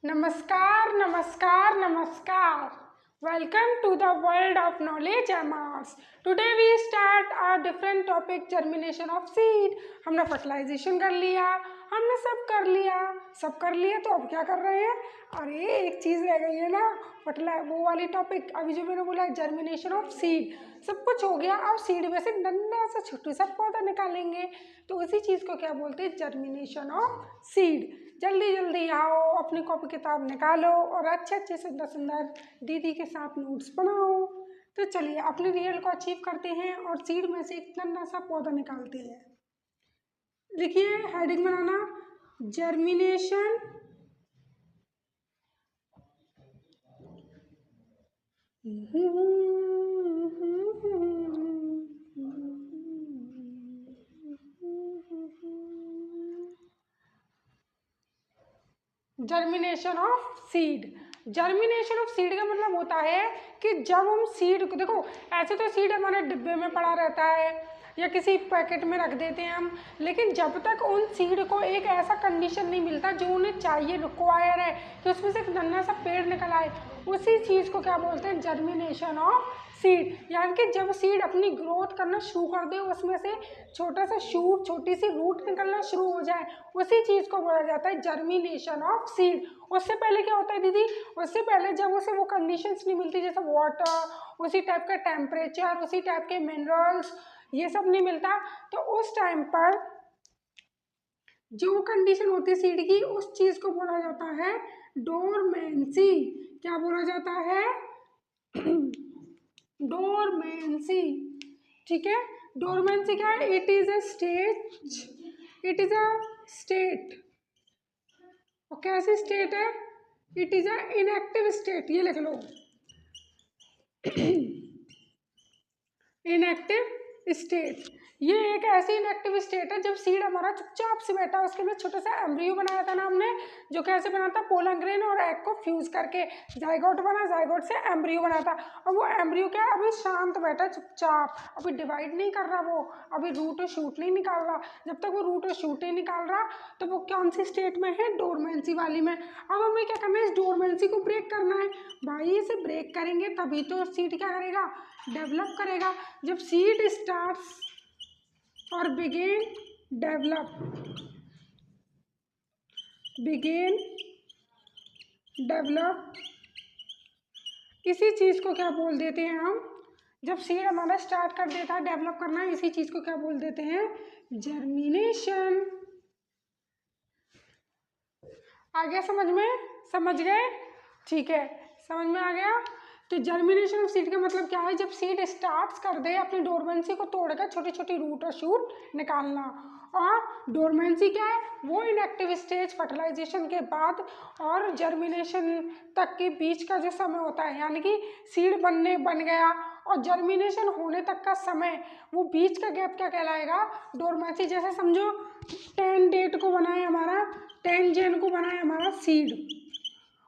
Namaskar, namaskar, namaskar. Welcome to the world of knowledge and arts. Today we start a different topic, germination of seed. हमने fertilization कर लिया, हमने सब कर लिया तो अब क्या कर रहे हैं? अरे एक चीज़ रह गई है ना, वो वाली टॉपिक अभी जो मैंने बोला जर्मिनेशन ऑफ सीड. सब कुछ हो गया, अब सीड में से नन्हा सा छोटा सा पौधा निकालेंगे तो उसी चीज़ को क्या बोलते हैं? Germination of seed. जल्दी जल्दी आओ, अपनी कॉपी किताब निकालो और अच्छे अच्छे सुंदर सुंदर दीदी के साथ नोट्स बनाओ. तो चलिए अपने रियल को अचीव करते हैं और सीड में से एक नन्हा सा पौधा निकालते हैं. देखिए heading banana, germination germination of seed. Germination of seed का मतलब होता है कि जब हम सीड को, देखो ऐसे तो सीड हमारे डिब्बे में पड़ा रहता है या किसी पैकेट में रख देते हैं हम, लेकिन जब तक उन सीड को एक ऐसा कंडीशन नहीं मिलता जो उन्हें चाहिए, रिक्वायर है कि उसमें से एक नन्हा सा पेड़ निकल आए, उसी चीज़ को क्या बोलते हैं? Germination of seed. यानी कि जब सीड अपनी ग्रोथ करना शुरू कर दे, उसमें से छोटा सा शूट, छोटी सी रूट निकलना शुरू हो जाए, उसी चीज़ को बोला जाता है जर्मिनेशन ऑफ सीड. उससे पहले क्या होता है दीदी? उससे पहले जब उसे वो कंडीशंस नहीं मिलती, जैसे वाटर, उसी टाइप का टेम्परेचर, उसी टाइप के मिनरल्स, ये सब नहीं मिलता, तो उस टाइम पर जो कंडीशन होती है सीड की, उस चीज़ को बोला जाता है डोरमेंसी. क्या बोला जाता है? डोरमेंसी. ठीक है, डोरमेंसी क्या है? It is a state. और कैसी स्टेट है? It is a inactive state. ये लिख लो, इनएक्टिव स्टेट. ये एक ऐसी इनएक्टिव स्टेट है जब सीड हमारा चुपचाप से बैठा, उसके लिए छोटा सा एम्ब्रियो बनाया था ना हमने, जो कैसे बना था? पोलन ग्रेन और एग को फ्यूज करके जाइगोट बना, जाइगोट से एम्ब्रियो बना था. और वो एम्ब्रियो क्या है? अभी शांत बैठा चुपचाप, अभी डिवाइड नहीं कर रहा, वो अभी रूट और शूट नहीं निकाल रहा. जब तक वो रूट और शूट नहीं निकाल रहा तो वो कौन सी स्टेट में है? डोरमेंसी वाली में. अब हमें क्या करना है? इस डोरमेंसी को ब्रेक करना है. भाई इसे ब्रेक करेंगे तभी तो सीड क्या करेगा? डेवलप करेगा. जब सीड स्टार्ट्स और begin develop, इसी चीज़ को क्या बोल देते हैं हम? जब सीड हमारा स्टार्ट कर देता है डेवलप करना, इसी चीज़ को क्या बोल देते हैं? जर्मिनेशन. आ गया समझ में? समझ गए? ठीक है, समझ में आ गया. तो जर्मिनेशन ऑफ सीड का मतलब क्या है? जब सीड स्टार्ट्स कर दे अपनी डोरमेंसी को तोड़कर छोटी छोटी रूट और शूट निकालना. और डोरमेंसी क्या है? वो इनएक्टिव स्टेज फर्टिलाइजेशन के बाद और जर्मिनेशन तक के बीच का जो समय होता है, यानी कि सीड बन गया और जर्मिनेशन होने तक का समय, वो बीच का गैप क्या कहलाएगा? डोरमेंसी. जैसे समझो 10 डेट को बनाए हमारा, 10 जन को बनाए हमारा सीड,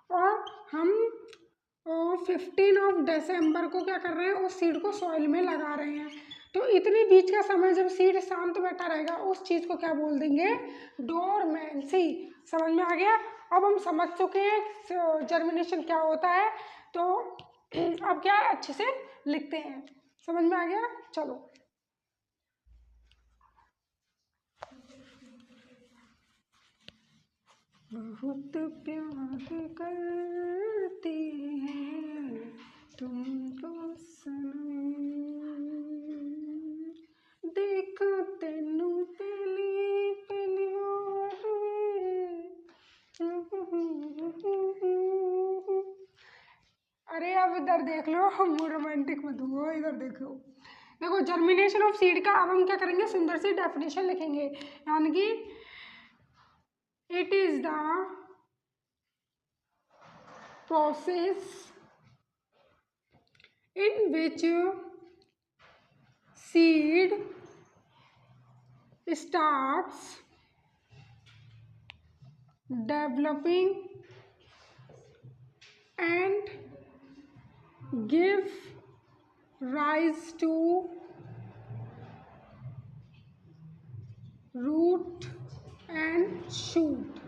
और हम 15 दिसंबर को क्या कर रहे हैं? उस सीड को सॉइल में लगा रहे हैं. तो इतनी बीच का समय जब सीड शांत बैठा रहेगा, उस चीज़ को क्या बोल देंगे? डोरमेंसी. समझ में आ गया? अब हम समझ चुके हैं जर्मिनेशन क्या होता है, तो अब क्या है? अच्छे से लिखते हैं. समझ में आ गया? चलो. बहुत प्यार करते हैं तुमको सनम, देखा तेनू पहली पहली बार. अरे अब इधर देख लो, हम रोमांटिक मत हुओ, इधर देखो. देखो जर्मिनेशन ऑफ सीड का अब हम क्या करेंगे? सुंदर सी डेफिनेशन लिखेंगे, यानी कि it is the process in which seed starts developing and give rise to root and shoot.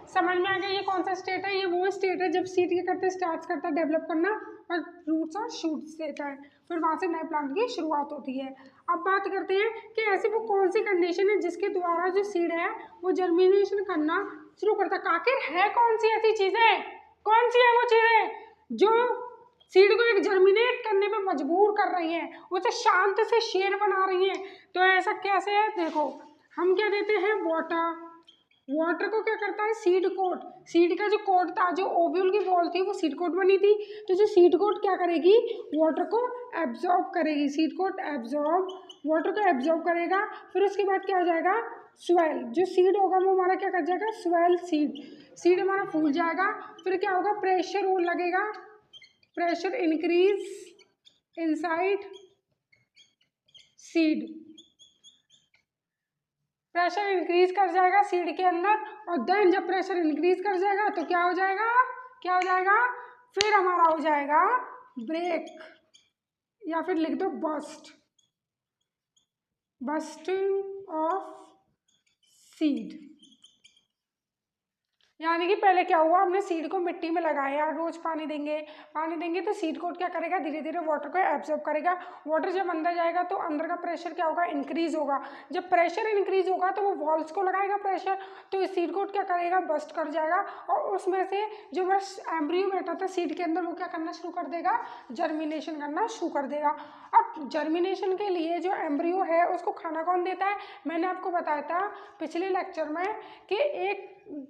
समझ में आ गया ये कौन सा स्टेट है? ये वो स्टेट है जब सीड क्या करते हैं, स्टार्ट करता है डेवलप करना और रूट्स और शूट्स देता है, फिर वहाँ से नए प्लांट की शुरुआत होती है। अब बात करते हैं कि ऐसी वो कौन सी कंडीशन है जिसके द्वारा जो सीड है वो जर्मिनेशन करना शुरू करता है। आखिर है कौन सी ऐसी चीज़ें, कौन सी है वो चीज़ें जो सीड को एक जर्मिनेट करने पे मजबूर कर रही हैं, उसे शांत से शेर बना रही हैं? तो ऐसा कैसे है? देखो, हम क्या देते हैं, वाटर। वाटर को क्या करता है, सीड कोट। सीड का जो कोट था, जो ओव्यूल की बॉल थी वो सीड कोट बनी थी, तो जो सीड कोट क्या करेगी, वाटर को एब्जॉर्ब करेगी। सीड कोट एब्जॉर्ब, वाटर को एब्जॉर्ब करेगा। फिर उसके बाद क्या हो जाएगा, स्वेल। जो सीड होगा वो हमारा क्या कर जाएगा, स्वेल सीड। सीड हमारा फूल जाएगा। फिर क्या होगा, प्रेशर और लगेगा, pressure increase inside seed. Pressure increase कर जाएगा सीड के अंदर, और देन जब प्रेशर इंक्रीज कर जाएगा तो क्या हो जाएगा, क्या हो जाएगा, फिर हमारा हो जाएगा ब्रेक, या फिर लिख दो बस्ट, बस्टिंग ऑफ सीड। यानी कि पहले क्या हुआ, हमने सीड को मिट्टी में लगाया, रोज पानी देंगे तो सीड कोट क्या करेगा, धीरे धीरे वाटर को एब्जॉर्ब करेगा। वाटर जब अंदर जाएगा तो अंदर का प्रेशर क्या होगा, इंक्रीज होगा। जब प्रेशर इंक्रीज होगा तो वो वॉल्स को लगाएगा प्रेशर, तो सीड कोट क्या करेगा, बस्ट कर जाएगा, और उसमें से जो बस एम्ब्रियो बैठा था सीड के अंदर वो क्या करना शुरू कर देगा, जर्मिनेशन करना शुरू कर देगा। अब जर्मिनेशन के लिए जो एम्ब्रियो है उसको खाना कौन देता है? मैंने आपको बताया था पिछले लेक्चर में कि एक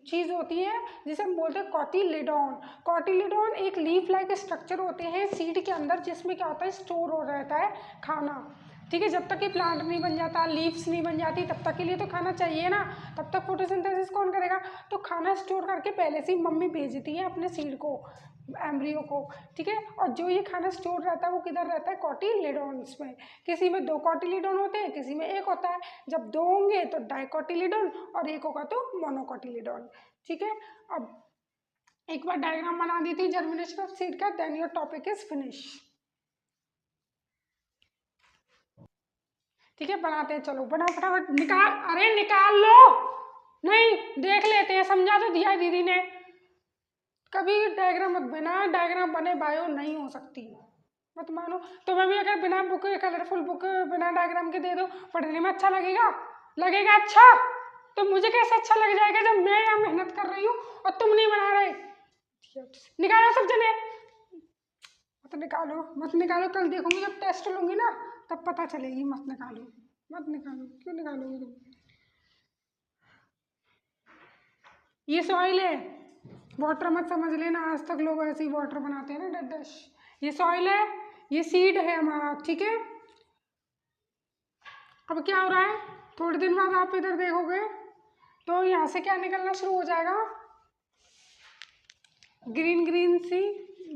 चीज़ होती है जिसे हम बोलते हैं कॉटिलिडॉन। कॉटिलिडॉन एक लीफ लाइक स्ट्रक्चर होते हैं सीड के अंदर, जिसमें क्या होता है, स्टोर हो रहता है खाना। ठीक है, जब तक कि प्लांट नहीं बन जाता, लीव्स नहीं बन जाती, तब तक के लिए तो खाना चाहिए ना, तब तक फोटोसिंथेसिस कौन करेगा? तो खाना स्टोर करके पहले से ही मम्मी भेजती है अपने सीड को, एम्ब्रियो को। ठीक है, और जो ये खाना स्टोर रहता है वो किधर रहता है, कॉटिलिडॉन्स में। किसी में 2 कॉटिलिडॉन होते हैं, किसी में 1 होता है। जब 2 होंगे तो डाइकोटिलिडॉन, और 1 होगा तो मोनोकोटिलिडॉन। ठीक है, अब एक बार डायग्राम बना दी थी जर्मिनेशन ऑफ सीड का, then your topic is finish. ठीक है, बनाते हैं, चलो बनाओ फटाफट, निकाल, अरे निकाल लो, नहीं देख लेते हैं, समझा तो दिया दीदी ने। कभी डायग्राम मत बना, डायग्राम बने बायो नहीं हो सकती, मत मानो। तुम्हें भी अगर बिना बुक, कलरफुल बुक बिना डायग्राम के दे दो, पढ़ने में अच्छा लगेगा? लगेगा अच्छा? तो मुझे कैसे अच्छा लग जाएगा जब मैं यहाँ मेहनत कर रही हूँ और तुम नहीं बना रहे? निकालो सब जने, मत निकालो, मत निकालो, कल देखूंगी जब टेस्ट लूंगी ना तब पता चलेगी। मत निकालो, मत निकालो, क्यों निकालोगे तुम? ये सॉइल है, वाटर मत समझ लेना, आज तक लोग ऐसे ही वाटर बनाते हैं ना, डश। ये सॉइल है, ये सीड है हमारा। ठीक है, अब क्या हो रहा है, थोड़े दिन बाद आप इधर देखोगे तो यहाँ से क्या निकलना शुरू हो जाएगा, ग्रीन ग्रीन सी,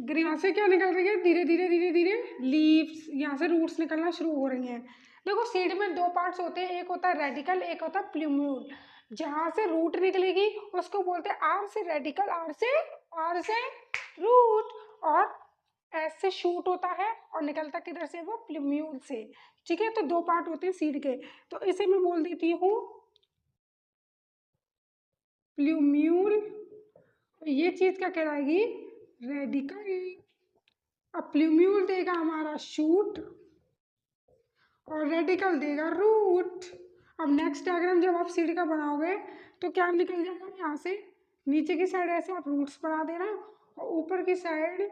ग्रीन। यहाँ से क्या निकल रही है, धीरे धीरे धीरे धीरे लीव्स, यहाँ से रूट्स निकलना शुरू हो रही हैं। देखो, सीड में 2 पार्ट्स होते हैं, एक होता है रेडिकल, एक होता है प्लूम्यूल। जहाँ से रूट निकलेगी उसको बोलते हैं आर से रेडिकल, आर से रूट, और एस से शूट होता है, और निकलता किधर से, वो प्लूम्यूल से। ठीक है, तो 2 पार्ट होते हैं सीड के, तो इसे मैं बोल देती हूँ प्लूम्यूल। ये चीज क्या कहलाएगी, रेडिकल। अब प्लूम्यूल देगा हमारा शूट, और रेडिकल देगा रूट। अब नेक्स्ट डायग्राम जब आप सीड का बनाओगे तो क्या निकल जाएगा, यहाँ से नीचे की साइड ऐसे आप रूट्स बना देना, और ऊपर की साइड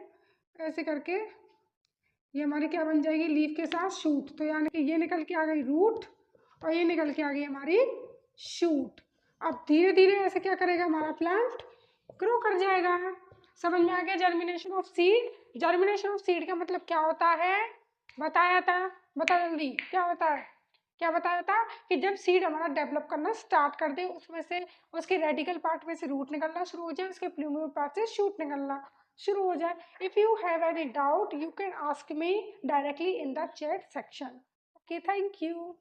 ऐसे करके ये हमारी क्या बन जाएगी, लीफ के साथ शूट। तो यानी कि ये निकल के आ गई रूट, और ये निकल के आ गई हमारी शूट। अब धीरे धीरे ऐसे क्या करेगा, हमारा प्लांट ग्रो कर जाएगा। समझ में आ गया germination of seed? Germination of seed का मतलब क्या होता है, बताया था, बता जल्दी क्या होता है, क्या बताया था कि जब सीड हमारा डेवलप करना स्टार्ट कर दे, उसमें से उसके रेडिकल पार्ट में से रूट निकलना शुरू हो जाए, उसके प्लूम्यूल पार्ट से शूट निकलना शुरू हो जाए। If you have any doubt you can ask me directly in the chat section. Okay, thank you.